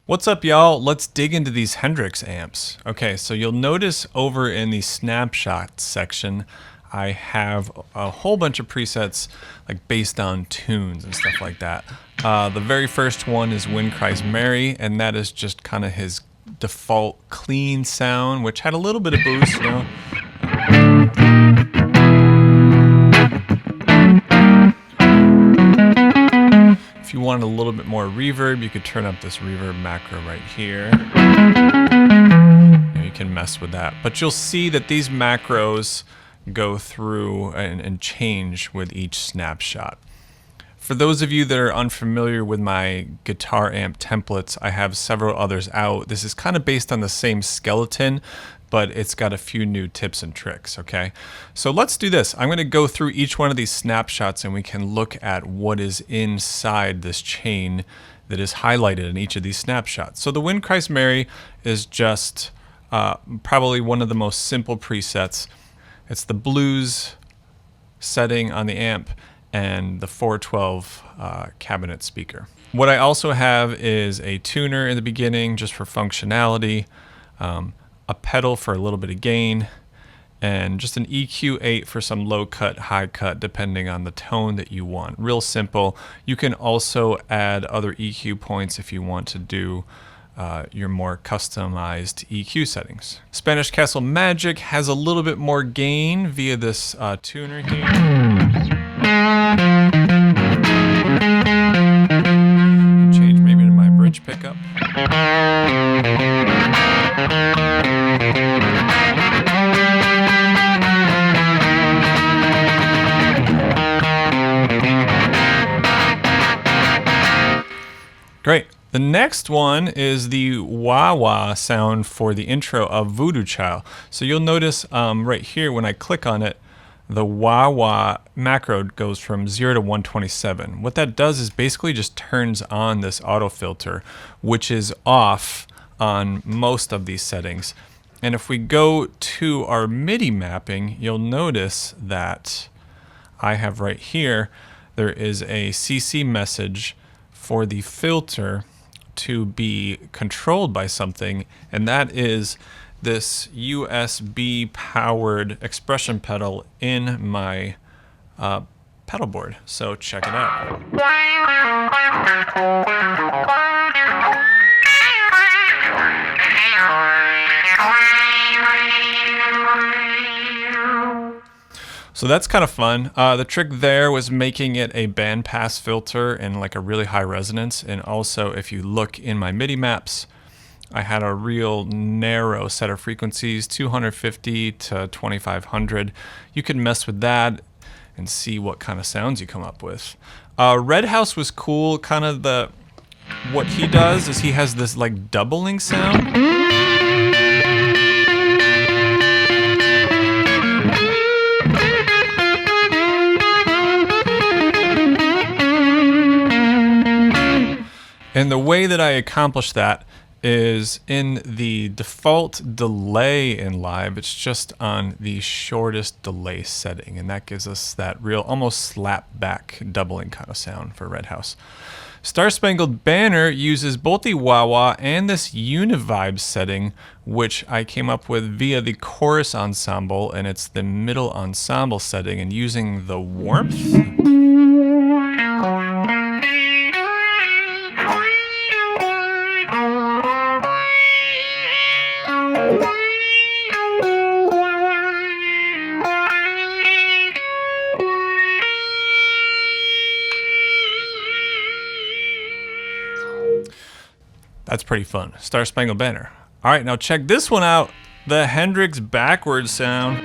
What's up, y'all? Let's dig into these Hendrix amps. Okay, so you'll notice over in the snapshot section, I have a whole bunch of presets like based on tunes and stuff like that. The very first one is When Cries Mary, and that is just kind of his default clean sound, which had a little bit of boost, you know. If you wanted a little bit more reverb, you could turn up this reverb macro right here. You can mess with that. But you'll see that these macros go through and change with each snapshot. For those of you that are unfamiliar with my guitar amp templates, I have several others out. This is kind of based on the same skeleton, but it's got a few new tips and tricks, okay? So let's do this. I'm gonna go through each one of these snapshots and we can look at what is inside this chain that is highlighted in each of these snapshots. So the When Cries Mary is just probably one of the most simple presets. It's the blues setting on the amp and the 412 cabinet speaker. What I also have is a tuner in the beginning just for functionality, a pedal for a little bit of gain, and just an EQ8 for some low cut, high cut, depending on the tone that you want. Real simple. You can also add other EQ points if you want to do your more customized EQ settings. Spanish Castle Magic has a little bit more gain via this tuner here. Change maybe to my bridge pickup. Great. The next one is the wah-wah sound for the intro of Voodoo Chile. So you'll notice right here when I click on it, the wah-wah macro goes from 0 to 127. What that does is basically just turns on this auto filter, which is off on most of these settings. And if we go to our MIDI mapping, you'll notice that I have right here, there is a CC message for the filter to be controlled by something, and that is this USB powered expression pedal in my pedal board. So check it out. So that's kind of fun. The trick there was making it a bandpass filter and like a really high resonance. And also if you look in my MIDI maps, I had a real narrow set of frequencies, 250 to 2500. You can mess with that and see what kind of sounds you come up with. Red House was cool. Kind of what he does is he has this like doubling sound. And the way that I accomplish that is in the default delay in live. It's just on the shortest delay setting, and that gives us that real almost slap back doubling kind of sound for Red House. Star Spangled Banner uses both the wah-wah and this univibe setting, which I came up with via the chorus ensemble, and it's the middle ensemble setting, and using the warmth. That's pretty fun. Star Spangled Banner. All right, now check this one out. The Hendrix backwards sound.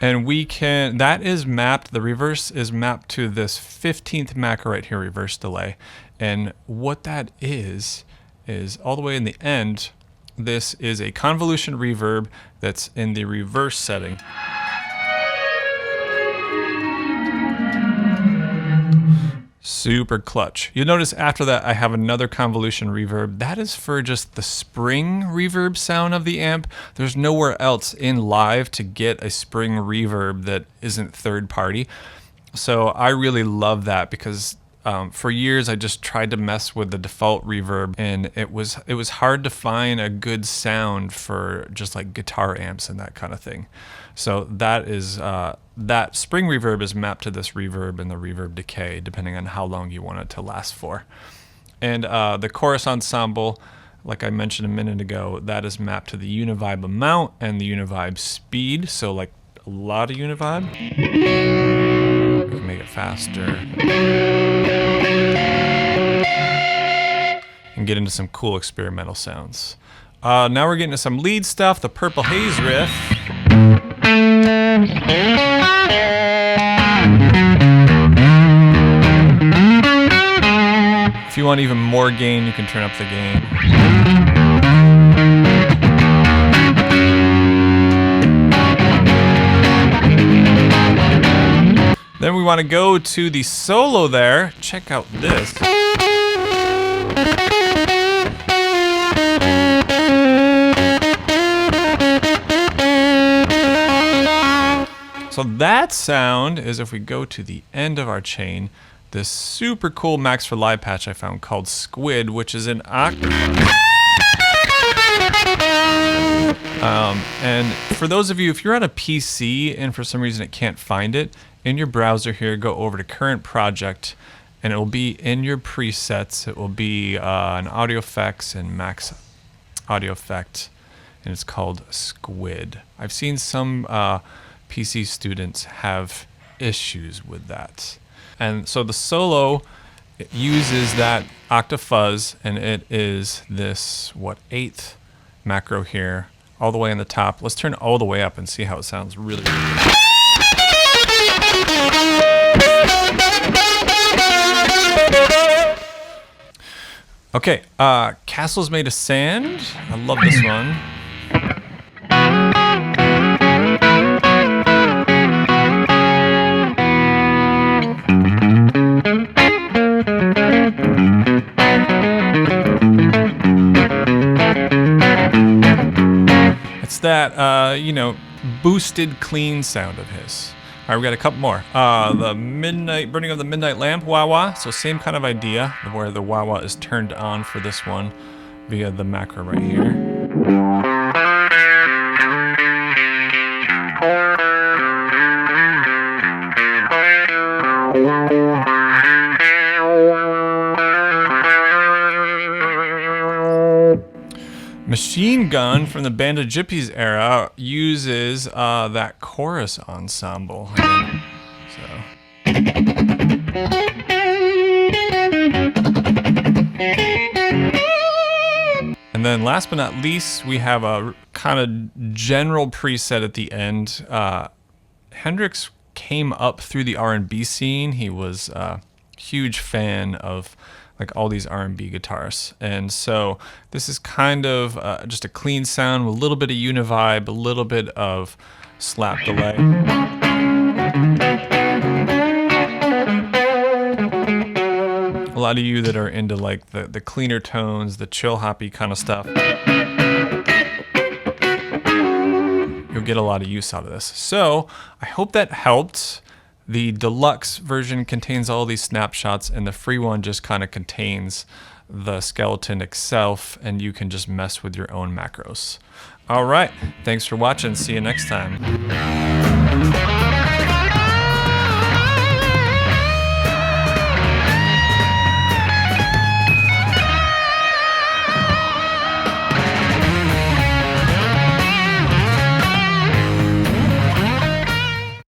And we can, that is mapped, the reverse is mapped to this 15th macro right here, reverse delay. And what that is all the way in the end, this is a convolution reverb that's in the reverse setting. Super clutch. You'll notice after that I have another convolution reverb. That is for just the spring reverb sound of the amp. There's nowhere else in live to get a spring reverb that isn't third party. So I really love that because for years I just tried to mess with the default reverb, and it was hard to find a good sound for just like guitar amps and that kind of thing. So that is that spring reverb is mapped to this reverb and the reverb decay, depending on how long you want it to last for. And the chorus ensemble, like I mentioned a minute ago, that is mapped to the univibe amount and the univibe speed. So like a lot of univibe. We can make it faster. And get into some cool experimental sounds. Now we're getting to some lead stuff, the Purple Haze riff. If you want even more gain, you can turn up the gain. Then we want to go to the solo there. Check out this. So that sound is, if we go to the end of our chain, this super cool Max for Live patch I found called Squid, which is an octave. And for those of you, if you're on a PC and for some reason it can't find it, in your browser here, go over to Current Project, and it will be in your presets. It will be an audio effects and Max audio effect, and it's called Squid. I've seen some PC students have issues with that. And so the solo, it uses that octave fuzz, and it is this, 8th macro here, all the way on the top. Let's turn it all the way up and see how it sounds really good. Okay, Castles Made of Sand. I love this one. It's that, boosted clean sound of his. All right, we got a couple more. The Burning of the Midnight Lamp, wah-wah. So same kind of idea, where the wah-wah is turned on for this one via the macro right here. Machine Gun from the Band of Gypsies era uses that chorus ensemble. And then last but not least, we have a kind of general preset at the end. Hendrix came up through the R&B scene. He was a huge fan of like all these R&B guitars, and so this is kind of just a clean sound with a little bit of univibe, a little bit of slap delay. A lot of you that are into like the cleaner tones, the chill hoppy kind of stuff, you'll get a lot of use out of this. So I hope that helped. The deluxe version contains all these snapshots, and the free one just kind of contains the skeleton itself, and you can just mess with your own macros. All right, thanks for watching. See you next time.